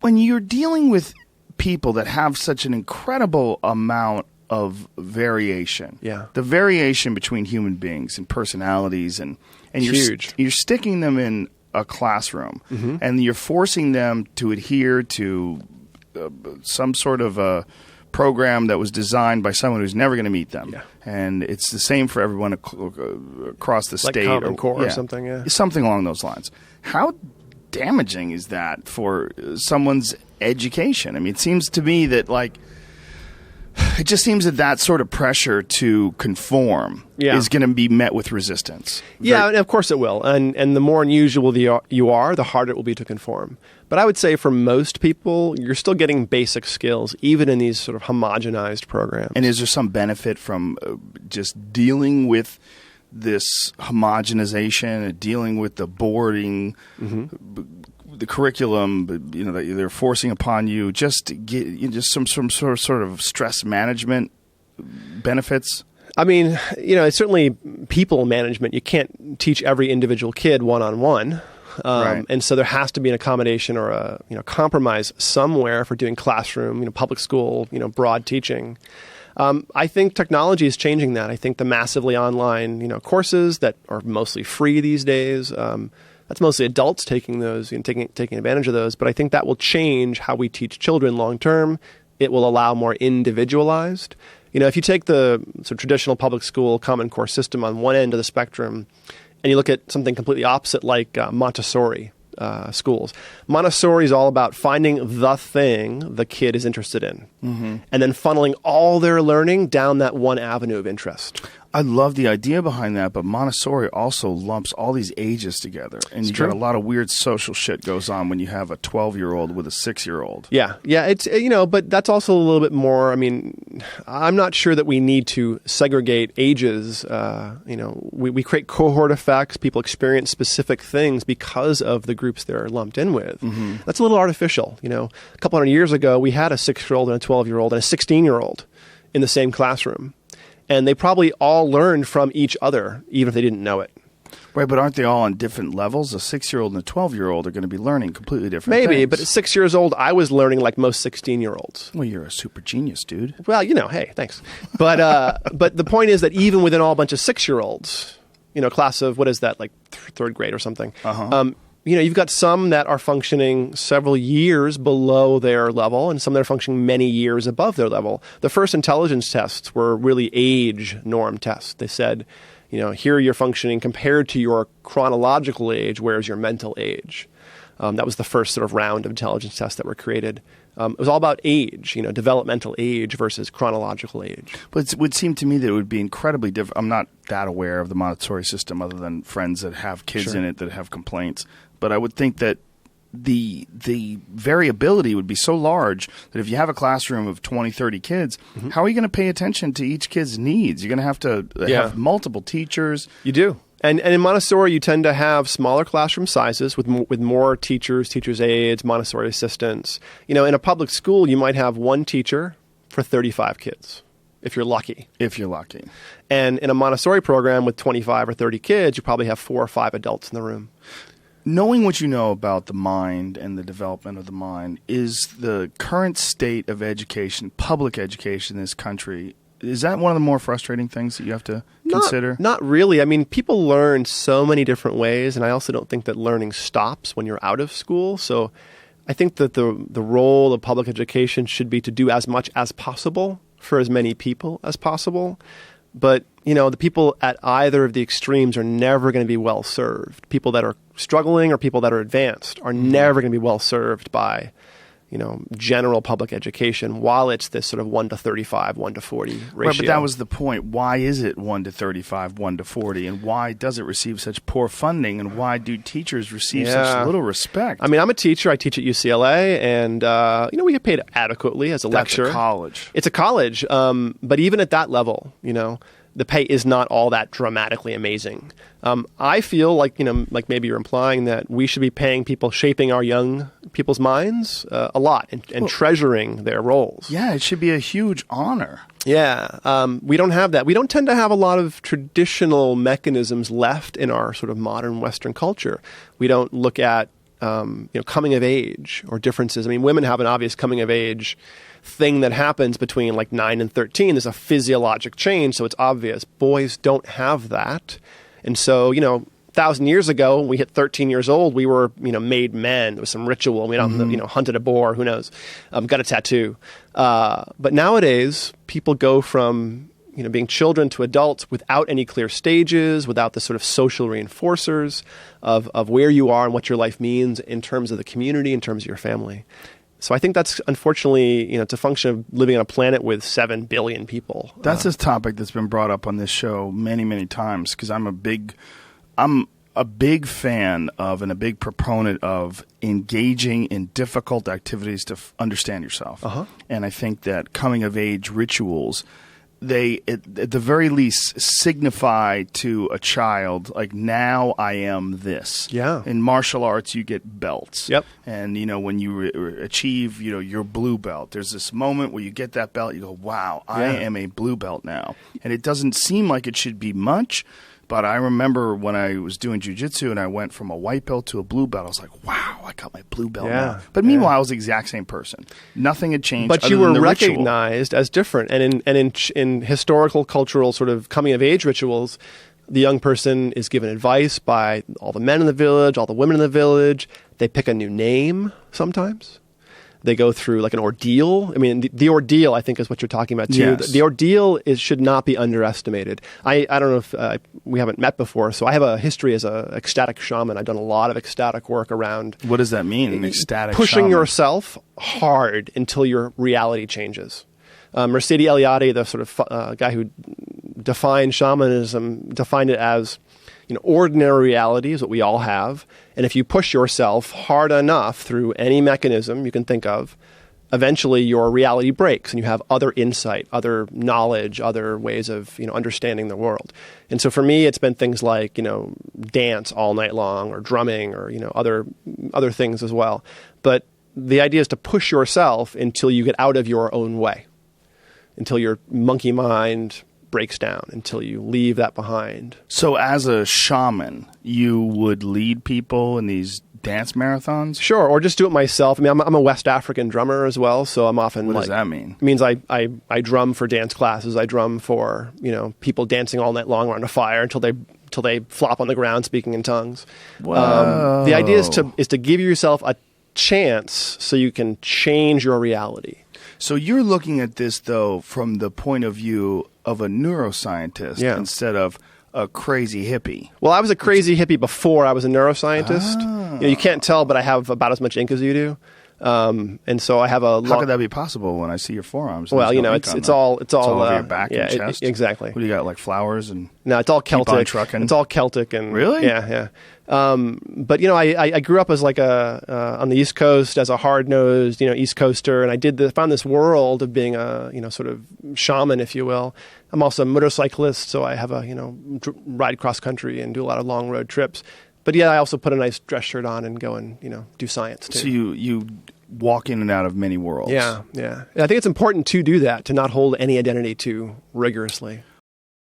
when you're dealing with people that have such an incredible amount of variation, the variation between human beings and personalities, and you're sticking them in a classroom, and you're forcing them to adhere to some sort of a program that was designed by someone who's never going to meet them. And it's the same for everyone across the state. Like Common Core or something, something along those lines. How damaging is that for someone's education? I mean, it seems to me that, like, it just seems that sort of pressure to conform is going to be met with resistance. Yeah, and of course it will. And the more unusual you are, the harder it will be to conform. But I would say for most people, you're still getting basic skills, even in these sort of homogenized programs. And is there some benefit from just dealing with this homogenization, dealing with the boarding, the curriculum, that they're forcing upon you, just to get just some sort of stress management benefits? I mean, it's certainly people management. You can't teach every individual kid one-on-one. And so there has to be an accommodation or a compromise somewhere for doing classroom, public school, broad teaching. I think technology is changing that. I think the massively online, courses that are mostly free these days, that's mostly adults taking those and taking advantage of those. But I think that will change how we teach children long term. It will allow more individualized. If you take the sort of traditional public school Common Core system on one end of the spectrum, and you look at something completely opposite like Montessori schools. Montessori is all about finding the thing the kid is interested in, and then funneling all their learning down that one avenue of interest. I love the idea behind that, but Montessori also lumps all these ages together, and you got a lot of weird social shit goes on when you have a 12-year-old with a 6-year-old. Yeah, it's but that's also a little bit more. I mean, I'm not sure that we need to segregate ages. We create cohort effects. People experience specific things because of the groups they're lumped in with. That's a little artificial. A couple hundred years ago, we had a 6-year-old and a 12-year-old and a 16-year-old in the same classroom. And they probably all learned from each other, even if they didn't know it. Right, but aren't they all on different levels? A 6-year-old and a 12-year-old are going to be learning completely different things. Maybe, but at 6 years old, I was learning like most 16-year-olds. Well, you're a super genius, dude. Well, hey, thanks. But but the point is that even within all a bunch of 6-year-olds, class of, what is that, like third grade or something, you've got some that are functioning several years below their level and some that are functioning many years above their level. The first intelligence tests were really age norm tests. They said, here you're functioning compared to your chronological age, where's your mental age? That was the first sort of round of intelligence tests that were created. It was all about age, developmental age versus chronological age. But it would seem to me that it would be incredibly different. I'm not that aware of the Montessori system other than friends that have kids in it that have complaints. But I would think that the variability would be so large that if you have a classroom of 20, 30 kids, how are you going to pay attention to each kid's needs? You're going to have have multiple teachers. You do. And in Montessori, you tend to have smaller classroom sizes with more teachers, teachers' aides, Montessori assistants. In a public school, you might have one teacher for 35 kids, if you're lucky. And in a Montessori program with 25 or 30 kids, you probably have 4 or 5 adults in the room. Knowing what you know about the mind and the development of the mind, is the current state of education, public education in this country, is that one of the more frustrating things that you have to consider? Not really. I mean, people learn so many different ways, and I also don't think that learning stops when you're out of school. So I think that the role of public education should be to do as much as possible for as many people as possible. But, the people at either of the extremes are never going to be well served. People that are struggling or people that are advanced are never going to be well served by, general public education, while it's this sort of 1 to 35, 1 to 40 ratio. Right, but that was the point. Why is it 1 to 35, 1 to 40? And why does it receive such poor funding? And why do teachers receive such little respect? I mean, I'm a teacher. I teach at UCLA, and, we get paid adequately as a lecturer. That's a college. It's a college. But even at that level, the pay is not all that dramatically amazing. I feel like, like maybe you're implying that we should be paying people, shaping our young people's minds a lot and treasuring their roles. Yeah, it should be a huge honor. Yeah, we don't have that. We don't tend to have a lot of traditional mechanisms left in our sort of modern Western culture. We don't look at coming of age or differences. I mean, women have an obvious coming of age thing that happens between like 9 and 13. There's a physiologic change, so it's obvious. Boys don't have that. And so, 1,000 years ago, when we hit 13 years old, we were, made men. There was some ritual. We hunted a boar. Who knows? Got a tattoo. But nowadays, people go from being children to adults without any clear stages, without the sort of social reinforcers of where you are and what your life means in terms of the community, in terms of your family. So I think that's unfortunately, it's a function of living on a planet with 7 billion people. That's a topic that's been brought up on this show many, many times because I'm a big fan of and a big proponent of engaging in difficult activities to understand yourself. And I think that coming of age rituals, they at the very least signify to a child like, now I am this. Yeah. In martial arts you get belts. Yep. And when you achieve your blue belt, there's this moment where you get that belt, you go, wow, I am a blue belt now. And it doesn't seem like it should be much. But I remember when I was doing jiu-jitsu and I went from a white belt to a blue belt, I was like, wow, I got my blue belt now. But meanwhile, I was the exact same person. Nothing had changed. But you were recognized as different. And in historical, cultural sort of coming-of-age rituals, the young person is given advice by all the men in the village, all the women in the village. They pick a new name sometimes. They go through like an ordeal. I mean, the ordeal, I think, is what you're talking about, too. Yes. The ordeal should not be underestimated. I don't know if we haven't met before, so I have a history as an ecstatic shaman. I've done a lot of ecstatic work around... What does that mean, an ecstatic pushing shaman? yourself hard until your reality changes. Mercedes Eliade, the sort of guy who defined shamanism, defined it as... ordinary reality is what we all have. And if you push yourself hard enough through any mechanism you can think of, eventually your reality breaks and you have other insight, other knowledge, other ways of, understanding the world. And so for me, it's been things like, dance all night long or drumming or, other things as well. But the idea is to push yourself until you get out of your own way, until your monkey mind breaks down, until you leave that behind. So as a shaman, you would lead people in these dance marathons? Sure, or just do it myself. I mean, I'm a West African drummer as well, so I'm often What does that mean? It means I drum for dance classes. I drum for, people dancing all night long around a fire until they flop on the ground speaking in tongues. Whoa. The idea is to give yourself a chance so you can change your reality. So you're looking at this, though, from the point of view of a neuroscientist instead of a crazy hippie. Well, I was a crazy hippie before I was a neuroscientist. You can't tell, but I have about as much ink as you do. And so I have a How could that be possible when I see your forearms? Well, it's all over your back and chest. Exactly. What do you got, like flowers and? No, it's all Celtic. Keep on trucking? It's all Celtic and really, yeah. But I grew up as like on the East Coast as a hard-nosed East Coaster, and I found this world of being a sort of shaman, if you will. I'm also a motorcyclist, so I have a ride cross country and do a lot of long road trips. But I also put a nice dress shirt on and go and do science too. So you walk in and out of many worlds. Yeah. I think it's important to do that, to not hold any identity too rigorously.